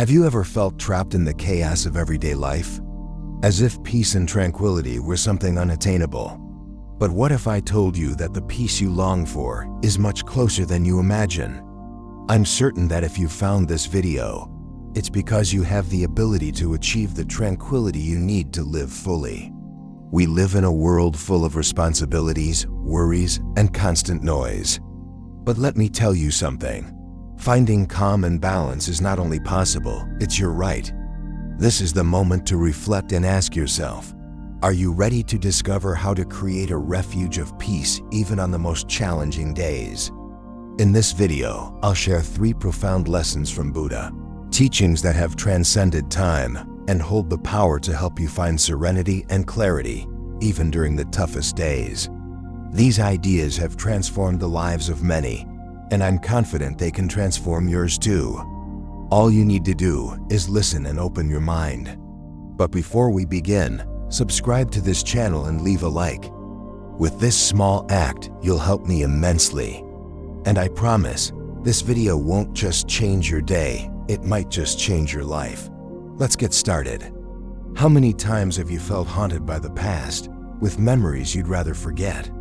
Have you ever felt trapped in the chaos of everyday life? As if peace and tranquility were something unattainable. But what if I told you that the peace you long for is much closer than you imagine? I'm certain that if you found this video, it's because you have the ability to achieve the tranquility you need to live fully. We live in a world full of responsibilities, worries, and constant noise. But let me tell you something. Finding calm and balance is not only possible, it's your right. This is the moment to reflect and ask yourself, are you ready to discover how to create a refuge of peace even on the most challenging days? In this video, I'll share 3 profound lessons from Buddha, teachings that have transcended time and hold the power to help you find serenity and clarity even during the toughest days. These ideas have transformed the lives of many, and I'm confident they can transform yours too. All you need to do is listen and open your mind. But before we begin, subscribe to this channel and leave a like. With this small act, you'll help me immensely. And I promise, this video won't just change your day, it might just change your life. Let's get started. How many times have you felt haunted by the past, with memories you'd rather forget?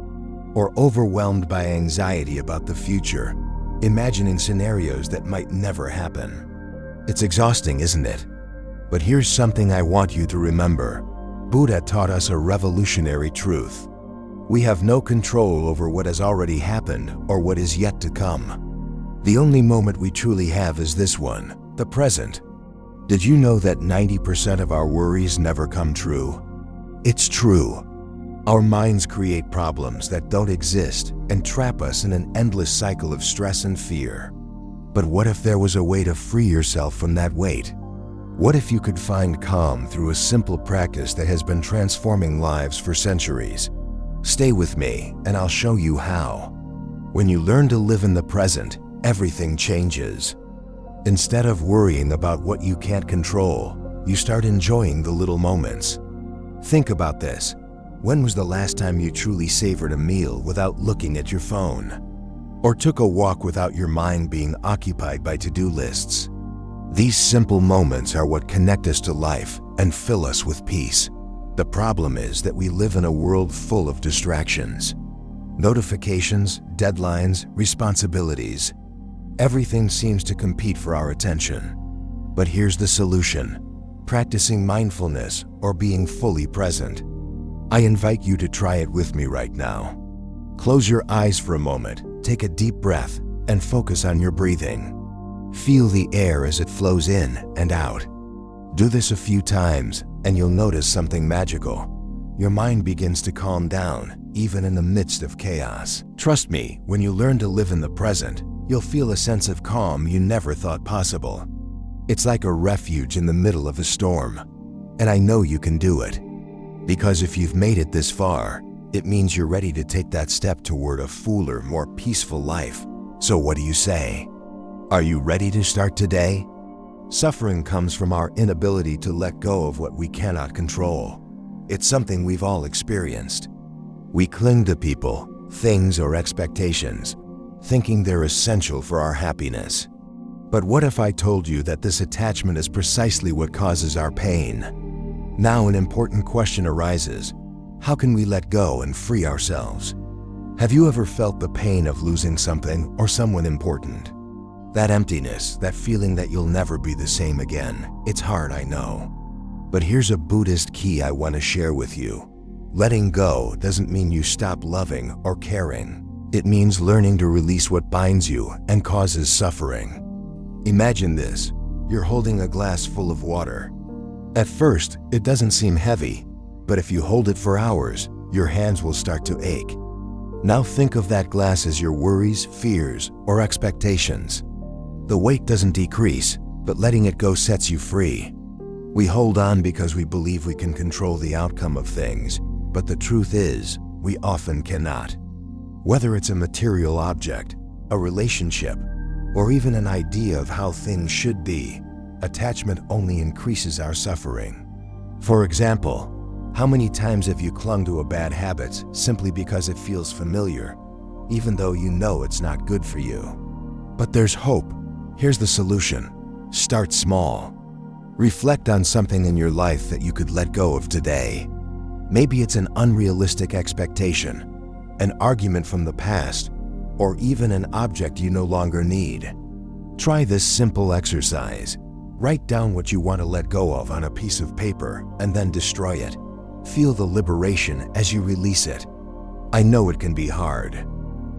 Or overwhelmed by anxiety about the future, imagining scenarios that might never happen? It's exhausting, isn't it? But here's something I want you to remember. Buddha taught us a revolutionary truth. We have no control over what has already happened or what is yet to come. The only moment we truly have is this one, the present. Did you know that 90% of our worries never come true? It's true. Our minds create problems that don't exist and trap us in an endless cycle of stress and fear. But what if there was a way to free yourself from that weight? What if you could find calm through a simple practice that has been transforming lives for centuries? Stay with me and I'll show you how. When you learn to live in the present, everything changes. Instead of worrying about what you can't control, you start enjoying the little moments. Think about this. When was the last time you truly savored a meal without looking at your phone? Or took a walk without your mind being occupied by to-do lists? These simple moments are what connect us to life and fill us with peace. The problem is that we live in a world full of distractions. Notifications, deadlines, responsibilities. Everything seems to compete for our attention. But here's the solution: practicing mindfulness or being fully present. I invite you to try it with me right now. Close your eyes for a moment, take a deep breath, and focus on your breathing. Feel the air as it flows in and out. Do this a few times, and you'll notice something magical. Your mind begins to calm down, even in the midst of chaos. Trust me, when you learn to live in the present, you'll feel a sense of calm you never thought possible. It's like a refuge in the middle of a storm. And I know you can do it. Because if you've made it this far, it means you're ready to take that step toward a fuller, more peaceful life. So what do you say? Are you ready to start today? Suffering comes from our inability to let go of what we cannot control. It's something we've all experienced. We cling to people, things, or expectations, thinking they're essential for our happiness. But what if I told you that this attachment is precisely what causes our pain? Now an important question arises. How can we let go and free ourselves? Have you ever felt the pain of losing something or someone important? That emptiness, that feeling that you'll never be the same again. It's hard, I know. But here's a Buddhist key I want to share with you. Letting go doesn't mean you stop loving or caring. It means learning to release what binds you and causes suffering. Imagine this. You're holding a glass full of water. At first, it doesn't seem heavy, but if you hold it for hours, your hands will start to ache. Now think of that glass as your worries, fears, or expectations. The weight doesn't decrease, but letting it go sets you free. We hold on because we believe we can control the outcome of things, but the truth is, we often cannot. Whether it's a material object, a relationship, or even an idea of how things should be, attachment only increases our suffering. For example, how many times have you clung to a bad habit simply because it feels familiar, even though you know it's not good for you? But there's hope. Here's the solution. Start small. Reflect on something in your life that you could let go of today. Maybe it's an unrealistic expectation, an argument from the past, or even an object you no longer need. Try this simple exercise. Write down what you want to let go of on a piece of paper and then destroy it. Feel the liberation as you release it. I know it can be hard.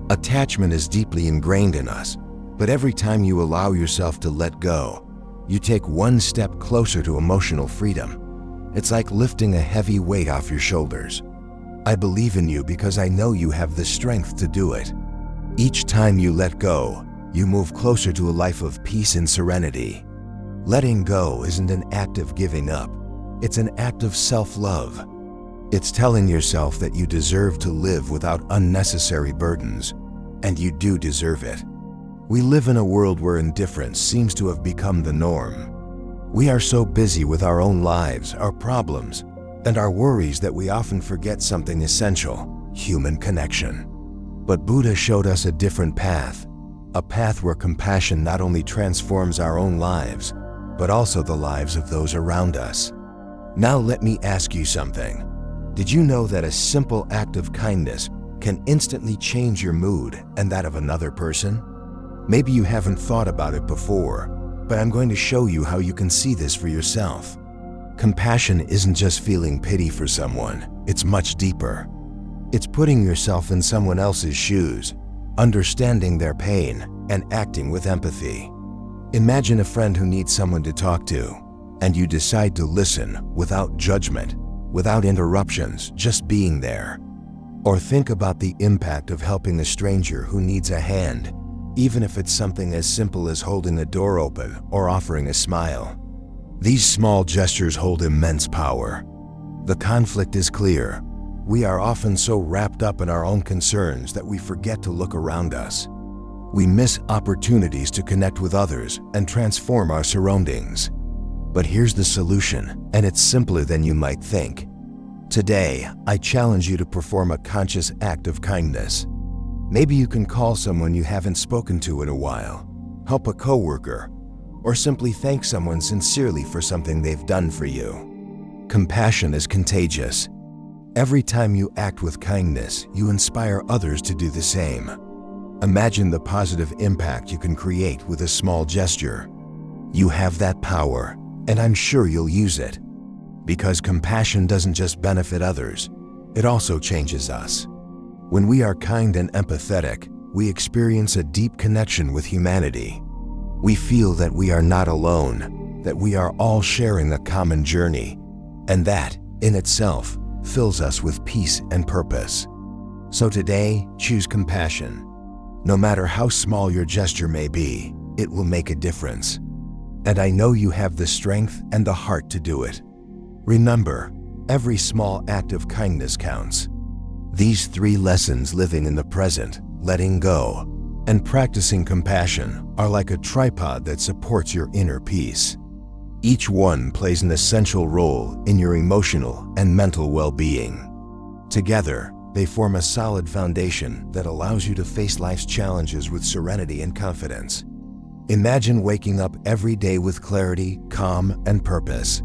Attachment is deeply ingrained in us, but every time you allow yourself to let go, you take one step closer to emotional freedom. It's like lifting a heavy weight off your shoulders. I believe in you because I know you have the strength to do it. Each time you let go, you move closer to a life of peace and serenity. Letting go isn't an act of giving up. It's an act of self-love. It's telling yourself that you deserve to live without unnecessary burdens, and you do deserve it. We live in a world where indifference seems to have become the norm. We are so busy with our own lives, our problems, and our worries that we often forget something essential: human connection. But Buddha showed us a different path, a path where compassion not only transforms our own lives, but also the lives of those around us. Now let me ask you something. Did you know that a simple act of kindness can instantly change your mood and that of another person? Maybe you haven't thought about it before, but I'm going to show you how you can see this for yourself. Compassion isn't just feeling pity for someone, it's much deeper. It's putting yourself in someone else's shoes, understanding their pain, and acting with empathy. Imagine a friend who needs someone to talk to, and you decide to listen without judgment, without interruptions, just being there. Or think about the impact of helping a stranger who needs a hand, even if it's something as simple as holding a door open or offering a smile. These small gestures hold immense power. The conflict is clear. We are often so wrapped up in our own concerns that we forget to look around us. We miss opportunities to connect with others and transform our surroundings. But here's the solution, and it's simpler than you might think. Today, I challenge you to perform a conscious act of kindness. Maybe you can call someone you haven't spoken to in a while, help a coworker, or simply thank someone sincerely for something they've done for you. Compassion is contagious. Every time you act with kindness, you inspire others to do the same. Imagine the positive impact you can create with a small gesture. You have that power, and I'm sure you'll use it. Because compassion doesn't just benefit others, it also changes us. When we are kind and empathetic, we experience a deep connection with humanity. We feel that we are not alone, that we are all sharing a common journey, and that, in itself, fills us with peace and purpose. So today, choose compassion. No matter how small your gesture may be, it will make a difference. And I know you have the strength and the heart to do it. Remember, every small act of kindness counts. These 3 lessons, living in the present, letting go, and practicing compassion, are like a tripod that supports your inner peace. Each one plays an essential role in your emotional and mental well-being. Together, they form a solid foundation that allows you to face life's challenges with serenity and confidence. Imagine waking up every day with clarity, calm, and purpose.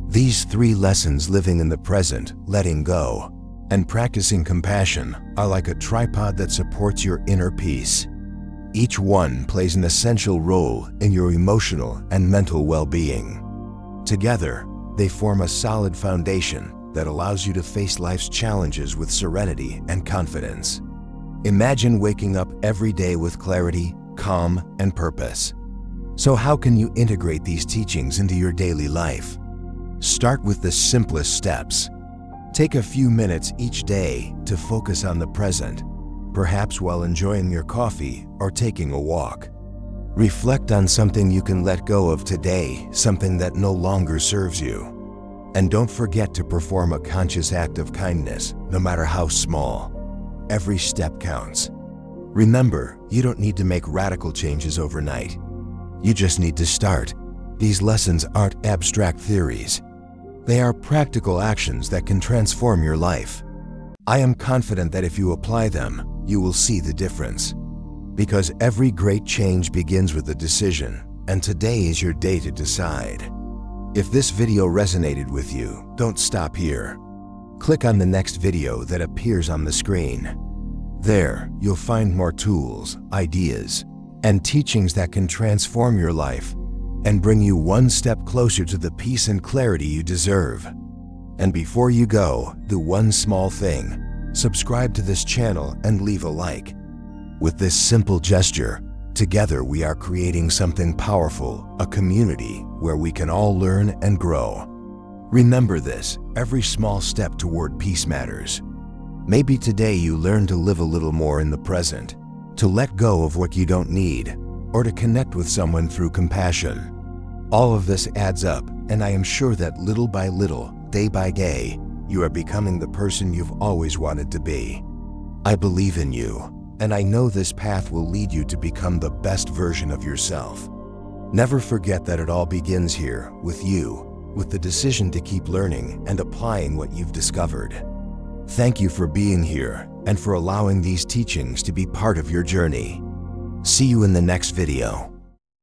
These 3 lessons, living in the present, letting go, and practicing compassion, are like a tripod that supports your inner peace. Each one plays an essential role in your emotional and mental well-being. Together, they form a solid foundation that allows you to face life's challenges with serenity and confidence. Imagine waking up every day with clarity, calm, and purpose. So how can you integrate these teachings into your daily life? Start with the simplest steps. Take a few minutes each day to focus on the present, perhaps while enjoying your coffee or taking a walk. Reflect on something you can let go of today, something that no longer serves you. And don't forget to perform a conscious act of kindness, no matter how small. Every step counts. Remember, you don't need to make radical changes overnight. You just need to start. These lessons aren't abstract theories. They are practical actions that can transform your life. I am confident that if you apply them, you will see the difference. Because every great change begins with a decision, and today is your day to decide. If this video resonated with you, don't stop here. Click on the next video that appears on the screen. There, you'll find more tools, ideas, and teachings that can transform your life and bring you one step closer to the peace and clarity you deserve. And before you go, do one small thing: subscribe to this channel and leave a like. With this simple gesture, together we are creating something powerful, a community where we can all learn and grow. Remember this: every small step toward peace matters. Maybe today you learn to live a little more in the present, to let go of what you don't need, or to connect with someone through compassion. All of this adds up, and I am sure that little by little, day by day, you are becoming the person you've always wanted to be. I believe in you, and I know this path will lead you to become the best version of yourself. Never forget that it all begins here, with you, with the decision to keep learning and applying what you've discovered. Thank you for being here and for allowing these teachings to be part of your journey. See you in the next video.